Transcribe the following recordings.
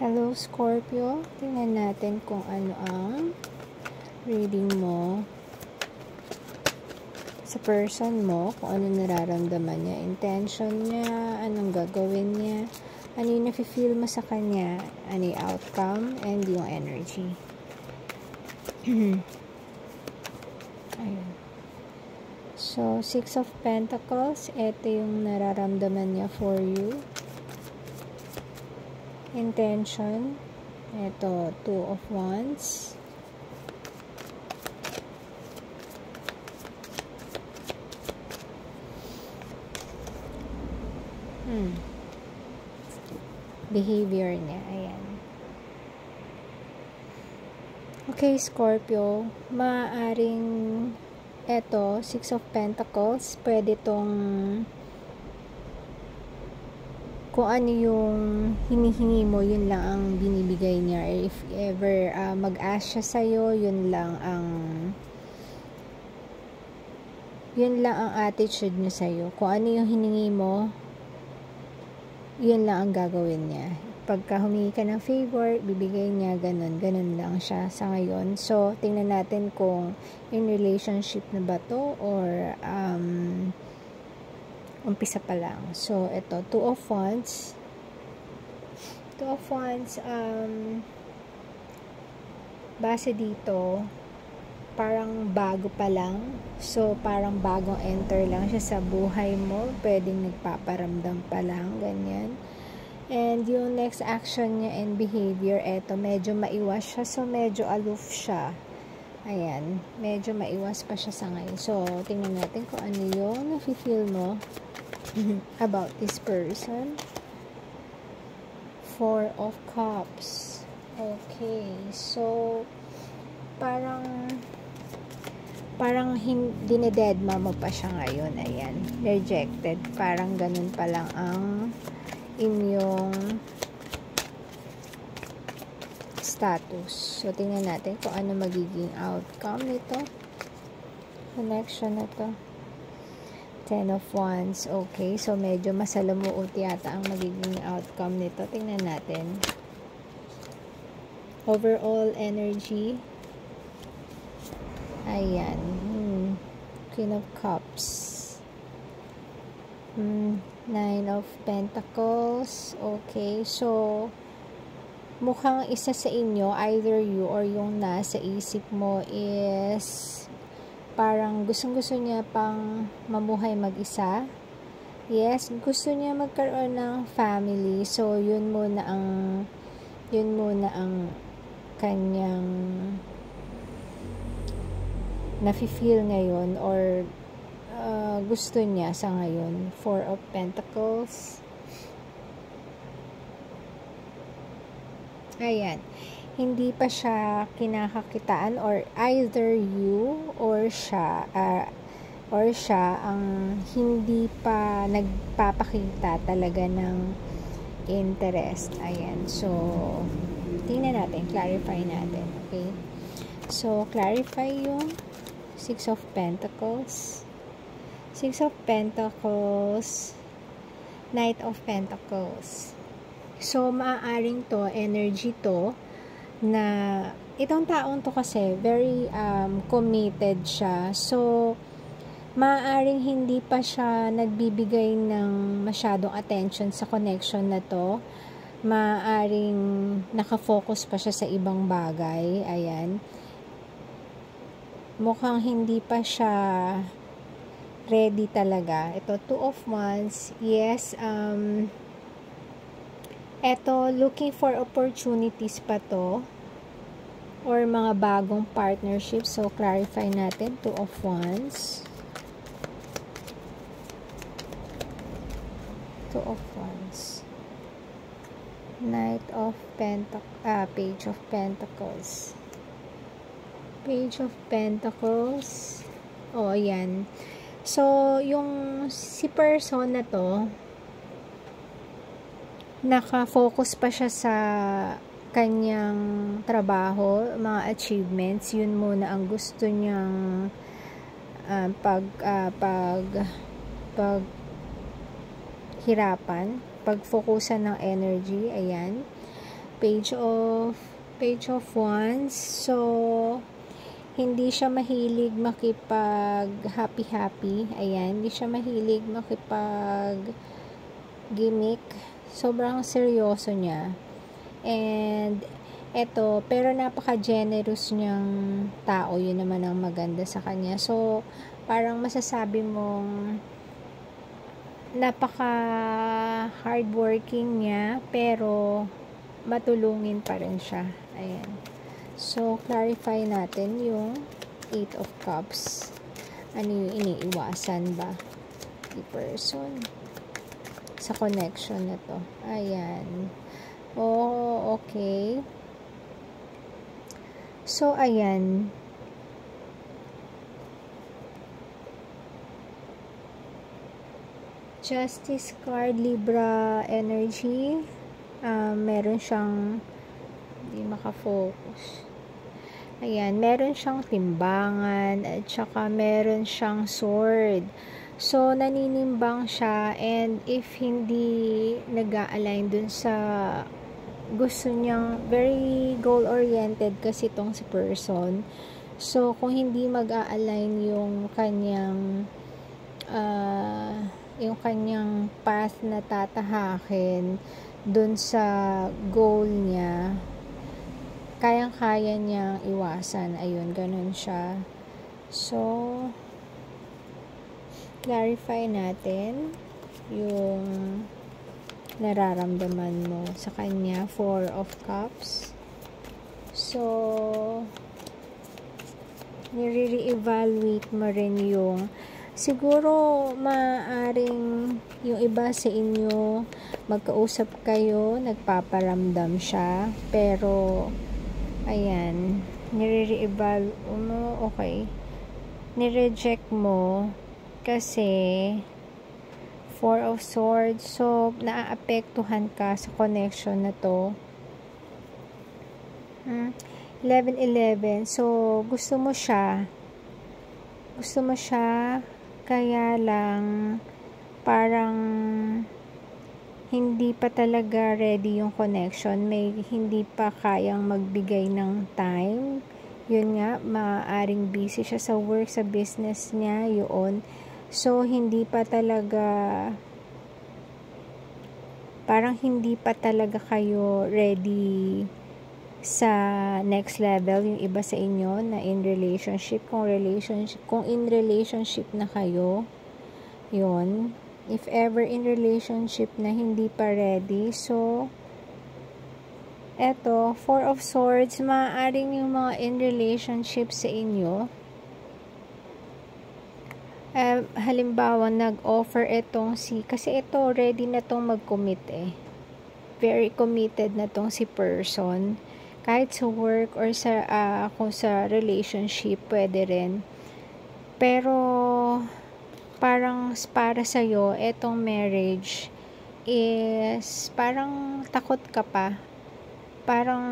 Hello Scorpio, tingnan natin kung ano ang reading mo sa person mo, kung ano nararamdaman niya, intention niya, anong gagawin niya, ano yung nafe-feel mo sa kanya, ano yung outcome, and yung energy. Ayun. So, 6 of Pentacles, ito yung nararamdaman niya for you. Intention, ito 2 of Wands. Behavior niya, ayan. Okay, Scorpio, maaaring eto, 6 of Pentacles, pwede tong kung ano yung hinihingi mo, yun lang ang binibigay niya. If ever mag-ask siya sa'yo, yun lang ang attitude niya sa'yo. Kung ano yung hiningi mo, yun lang ang gagawin niya. Pagka humingi ka ng favor, bibigay niya, ganun lang siya sa ngayon. So, tingnan natin kung in relationship na ba to or umpisa pa lang. So, ito, 2 of Wands. 2 of Wands, base dito, parang bago pa lang. So, parang bagong enter lang siya sa buhay mo. Pwedeng nagpaparamdam pa lang, ganyan. And yung next action niya and behavior, eto, medyo maiwas siya. So, medyo aloof siya. Ayan, medyo maiwas pa siya sa ngayon. So, tingnan natin kung ano yung nafe-feel mo about this person. 4 of Cups. Okay, so parang dinededma mo pa siya ngayon. Ayan, rejected. Parang ganun pa lang ang inyong status. So, tingnan natin kung ano magiging outcome nito. Connection na to. 10 of Wands. Okay, so medyo masalamuot yata ang magiging outcome nito. Tingnan natin. Overall energy. Ayan. Queen of Cups. 9 of Pentacles. Okay, so mukhang isa sa inyo, either you or yung nasa isip mo is parang gustong-gusto niya pang mamuhay mag-isa. Yes, gusto niya magkaroon ng family. So, yun muna ang kanyang nafe-feel ngayon or gusto niya sa ngayon. 4 of Pentacles. Ayan. Hindi pa siya kinakakitaan or either you or siya ang hindi pa nagpapakita talaga ng interest. Ayan. So, tingnan natin. Clarify natin. Okay? So, clarify yung 6 of Pentacles. 6 of Pentacles. Knight of Pentacles. So, maaaring to, energy to, na itong taong to kasi very committed siya. So, maaaring hindi pa siya nagbibigay ng masyadong attention sa connection na to. Maaaring nakafocus pa siya sa ibang bagay. Ayan. Mukhang hindi pa siya ready talaga. Ito, 2 of Wands. Yes, eto, looking for opportunities pa to or mga bagong partnership. So, clarify natin. 2 of Wands. 2 of Wands. Knight of Pentacles. Page of Pentacles. Page of Pentacles. O, ayan. So, yung si person na to, naka-focus pa siya sa kanyang trabaho, mga achievements. Yun muna ang gusto niyang paghirapan, pag-focusan ng energy. Ayan. Page of Wands. So, hindi siya mahilig makipag happy-happy. Ayan, hindi siya mahilig makipag gimmick. Sobrang seryoso niya. And, pero napaka-generous niyang tao. Yun naman ang maganda sa kanya. So, parang masasabi mong napaka-hardworking niya, pero matulungin pa rin siya. Ayan. So, clarify natin yung 8 of Cups. Ano yung iniiwasan ba the person sa connection na to? Ayan. Oh, okay. So, ayan. Justice card, Libra energy. Meron siyang hindi makafocus. Ayan, meron siyang timbangan at saka meron siyang sword. So, naninimbang siya, and if hindi nag-a-align dun sa gusto niyang, very goal-oriented kasi itong si person. So, kung hindi mag-a-align yung kanyang path na tatahakin dun sa goal niya, kayang-kaya niyang iwasan. Ayun, ganun siya. So, clarify natin yung nararamdaman mo sa kanya. 4 of Cups. So, nire-evaluate mo rin yung siguro maaring yung iba sa inyo magkausap kayo, nagpaparamdam siya, pero ayan, nire-evaluate mo, okay, nireject mo kasi 4 of Swords. So, naaapektuhan ka sa connection na to. 11-11. So, gusto mo siya, kaya lang parang hindi pa talaga ready yung connection. May hindi pa kayang magbigay ng time. Yun nga, maaaring busy siya sa work, sa business niya, yun. So, hindi pa talaga, parang hindi pa talaga kayo ready sa next level, yung iba sa inyo na in relationship. Kung in relationship na kayo, yun. If ever in relationship na hindi pa ready, so, eto, 4 of Swords, maaaring yung mga in relationship sa inyo, halimbawa, nag-offer itong kasi ito, ready na tong mag-commit very committed na tong si person, kahit sa work or sa, kung sa relationship, pwede rin. Pero, parang para sa'yo, etong marriage is parang takot ka pa. Parang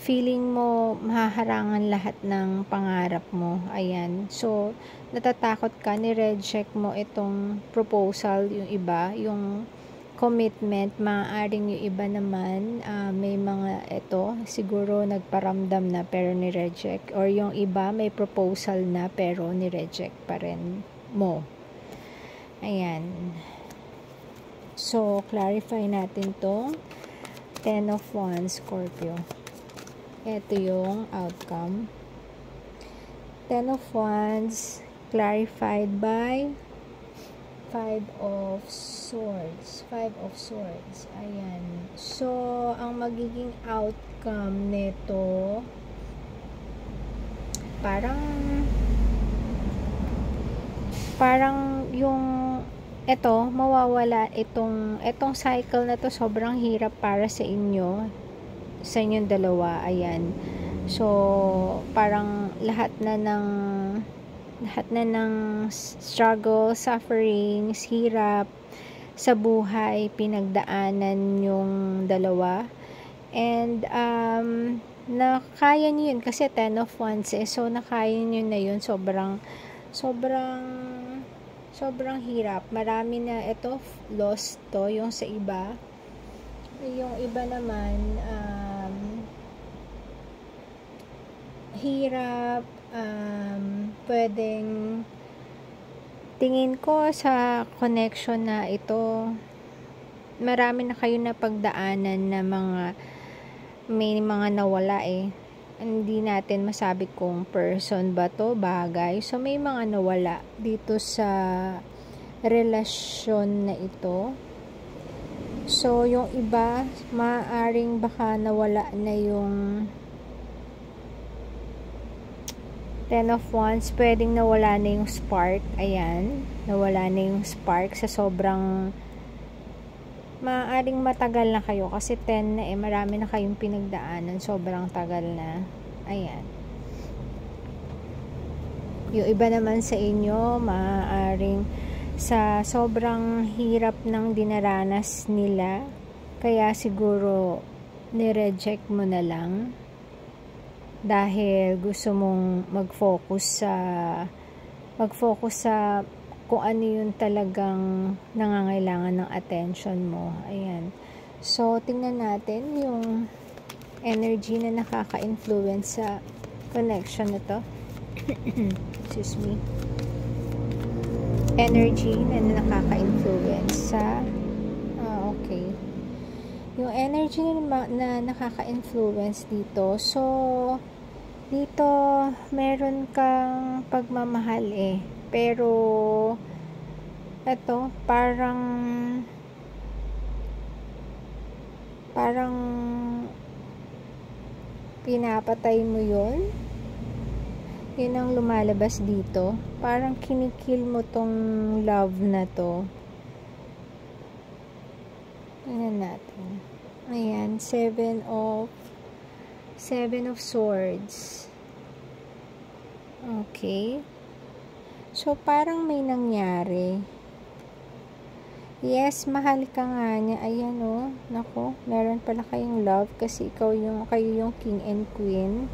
feeling mo mahaharangan lahat ng pangarap mo. Ayan. So, natatakot ka, ni-reject mo itong proposal, yung iba, yung commitment. Maaaring yung iba naman, may mga siguro nagparamdam na pero ni-reject. Or yung iba, may proposal na pero ni-reject pa rin mo. Ayan. So, clarify natin tong 10 of Wands, Scorpio. Ito yung outcome. 10 of Wands, clarified by 5 of Swords. 5 of Swords. Ayan. So, ang magiging outcome nito, parang yung mawawala itong cycle na to. Sobrang hirap para sa inyong dalawa. Ayan. So, parang lahat na ng struggle, sufferings, hirap sa buhay, pinagdaanan yung dalawa. And, nakaya nyo yun kasi 10 of Wands so nakaya nyo na yun. Sobrang hirap. Marami na lost to, yung sa iba. Yung iba naman, hirap, pwedeng tingin ko sa connection na ito, marami na kayo na pagdaanan na may mga nawala eh. Hindi natin masabi kung person ba to, bagay. So, may mga nawala dito sa relasyon na ito. So, yung iba, maaaring baka nawala na yung Ten of Wands. Pwedeng nawala na yung spark. Ayan. Nawala na yung spark sa sobrang maaaring matagal na kayo kasi 10 na eh, marami na kayong pinagdaanan, sobrang tagal na. Ayan. Yung iba naman sa inyo, maaaring sa sobrang hirap ng dinaranas nila, kaya siguro nireject mo na lang dahil gusto mong mag-focus sa kung ano yung talagang nangangailangan ng attention mo. Ayan. So, tingnan natin yung energy na nakaka-influence sa connection na to. Excuse me. Energy na nakaka-influence sa okay. Yung energy na nakaka-influence dito. So, dito meron kang pagmamahal eh. Pero eto parang pinapatay mo yun ang lumalabas dito, parang kinikil mo tong love na to. Tingnan natin. Ayan, Seven of Swords. Okay. So, parang may nangyari. Yes, mahal ka nga niya. Ayan o. Naku, meron pala kayong love kasi kayo yung king and queen.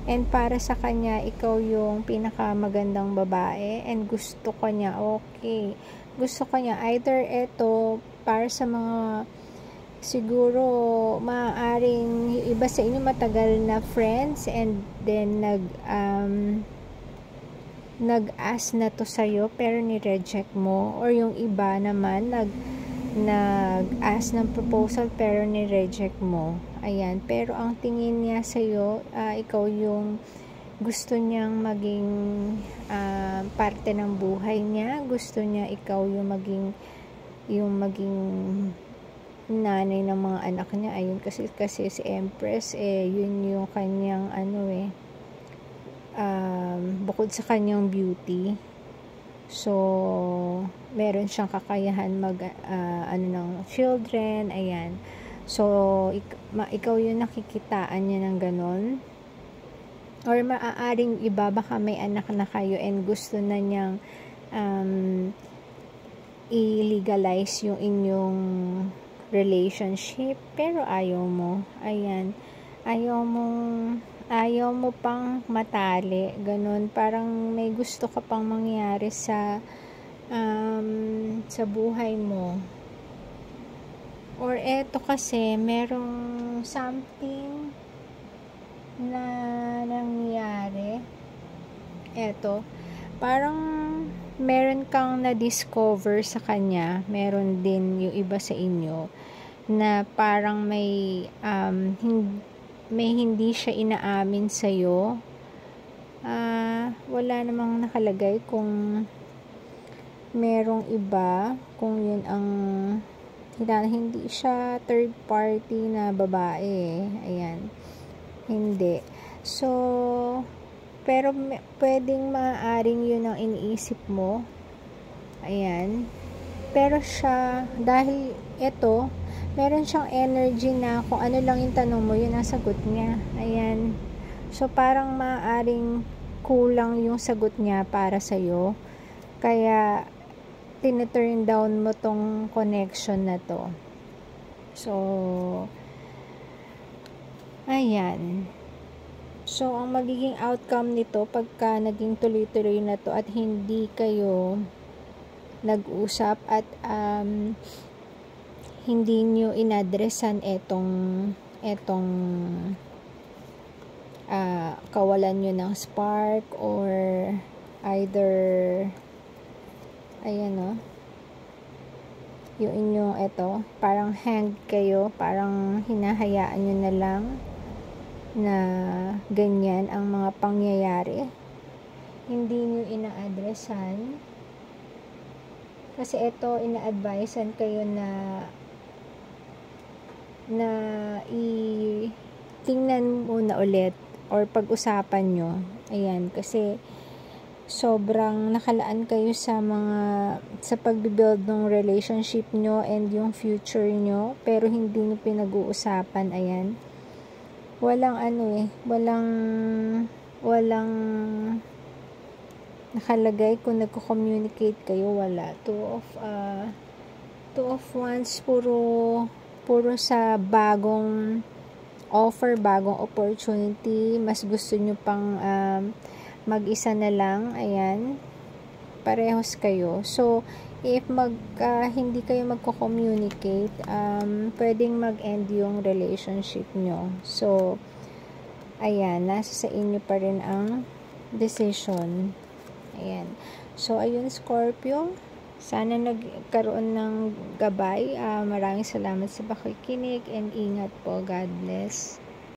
And para sa kanya, ikaw yung pinakamagandang babae. And gusto ko niya, okay. Gusto ko niya, either ito, para sa mga, siguro, maaaring, iba sa inyo matagal na friends. And then, nag-ask na to sa'yo pero ni-reject mo, or yung iba naman nag-ask ng proposal pero ni-reject mo. Ayan, pero ang tingin niya sa'yo, ikaw yung gusto niyang maging parte ng buhay niya. Gusto niya ikaw yung maging nanay ng mga anak niya. Ayun, kasi si Empress yun yung kanyang bukod sa kanyang beauty, so meron siyang kakayahan ng children. Ayan, so ikaw yung nakikitaan niya ng ganon, or maaaring iba baka may anak na kayo and gusto na niyang i-legalize yung inyong relationship pero ayaw mo. Ayan, ayaw mo pang matali, ganun, parang may gusto ka pang mangyari sa buhay mo. Or eto kasi, merong something na nangyari. Eto, parang meron kang na-discover sa kanya, meron din yung iba sa inyo, na parang may hindi siya inaamin sa'yo. Wala namang nakalagay kung merong iba, kung yun ang hindi siya third party na babae. Ayan, hindi. So, pero pwedeng maaaring yun ang iniisip mo. Ayan, pero siya, dahil ito, meron siyang energy na kung ano lang yung tanong mo, yun ang sagot niya. Ayan. So, parang maaaring kulang yung sagot niya para sa'yo. Kaya, tinaturn down mo tong connection na to. So, ayan. So, ang magiging outcome nito, pagka naging tuloy-tuloy na to at hindi kayo nag-usap at hindi nyo inadresan etong kawalan nyo ng spark, or either ayan o, yung inyong parang hang kayo, parang hinahayaan nyo na lang na ganyan ang mga pangyayari, hindi nyo ina-addressan. Kasi ito, ina-advisean kayo na tingnan muna ulit or pag-usapan nyo. Ayan, kasi sobrang nakalaan kayo sa pag-build ng relationship nyo and yung future nyo, pero hindi nyo pinag-uusapan. Ayan, walang walang nakalagay kung nagko-communicate kayo, wala. Two of Wands, puro sa bagong offer, bagong opportunity, mas gusto nyo pang mag-isa na lang. Ayan, parehos kayo. So if hindi kayo magko-communicate, pwedeng mag-end yung relationship nyo. So ayan, nasa sa inyo pa rin ang decision. Ayan, so ayun, Scorpio, sana nagkaroon ng gabay. Maraming salamat sa pakikinig and ingat po. God bless.